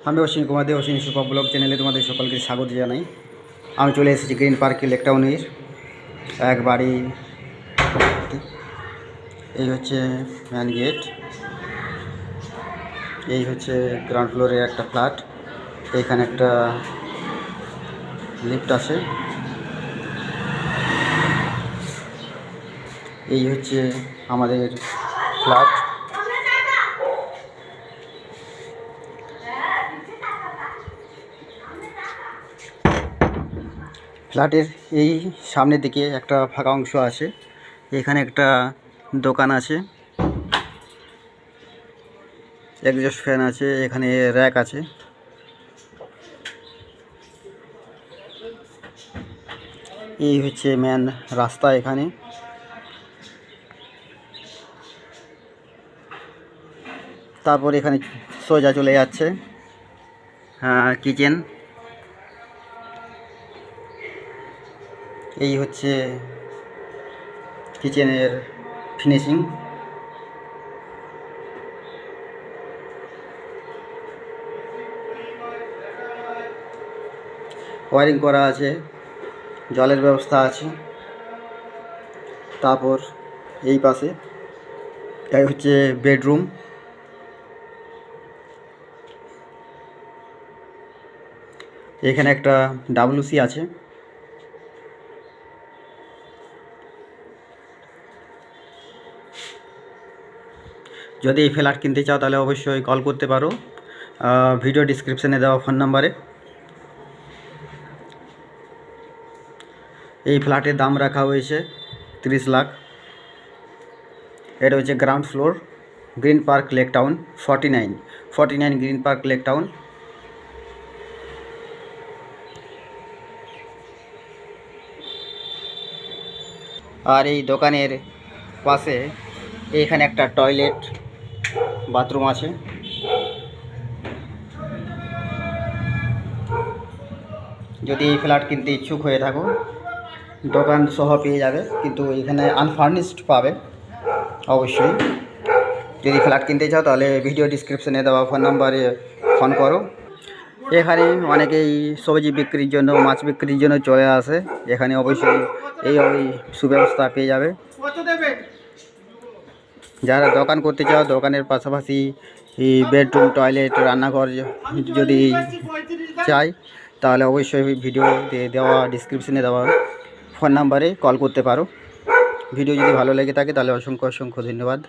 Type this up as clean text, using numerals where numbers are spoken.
আমি অশ্বিনী কুমার দে, অশ্বিনী সুপা ব্লগ চ্যানেলে তোমাদের সকলকে স্বাগত জানাই। আমি চলে এসেছি গ্রিন পার্ক লেকটাউনের এক বাড়ি। এই হচ্ছে মেন গেট, এই হচ্ছে গ্রাউন্ড ফ্লোরের একটা ফ্ল্যাট। এইখানে একটা লিফট আছে। এই হচ্ছে আমাদের ফ্ল্যাট। ফ্ল্যাটের এই সামনের দিকে একটা ফাঁকা অংশ আছে। এখানে একটা দোকান আছে, এক্সস্ট ফ্যান আছে, এখানে র্যাক আছে। এই হচ্ছে মেন রাস্তা। এখানে তারপর এখানে সোজা চলে যাচ্ছে কিচেন। এই হচ্ছে কিচেনের ফিনিশিং। ওয়ারিং করা আছে, জলের ব্যবস্থা আছে। তারপর এই পাশে এই হচ্ছে বেডরুম। এখানে একটা WC আছে। যদি এই ফ্ল্যাট কিনতে চাও তাহলে অবশ্যই কল করতে পারো ভিডিও ডিসক্রিপশানে দেওয়া ফোন নাম্বারে। এই ফ্ল্যাটের দাম রাখা হয়েছে 30 লাখ। এটা হচ্ছে গ্রাউন্ড ফ্লোর, গ্রিন পার্ক লেকটাউন 49 গ্রিন পার্ক লেকটাউন। আর এই দোকানের পাশে এইখানে একটা টয়লেট বাথরুম আছে। যদি এই ফ্ল্যাট কিনতে ইচ্ছুক হয়ে থাকো দোকান সহ পেয়ে যাবে, কিন্তু এখানে আনফার্নিশড পাবে। অবশ্যই যদি ফ্ল্যাট কিনতে চাও তাহলে ভিডিও ডিসক্রিপশনে দেওয়া ফোন নাম্বারে ফোন করো। এখানে অনেকেই সবজি বিক্রির জন্য, মাছ বিক্রির জন্য চলে আসে। এখানে অবশ্যই এই সুব্যবস্থা পেয়ে যাবে। যারা দোকান করতে চাও, দোকানের পাশাপাশি বেডরুম, টয়লেট, রান্নাঘর যদি চাই তাহলে অবশ্যই ভিডিও দেওয়া ডিসক্রিপশনে দেওয়া ফোন নাম্বারে কল করতে পারো। ভিডিও যদি ভালো লেগে থাকে তাহলে অসংখ্য ধন্যবাদ।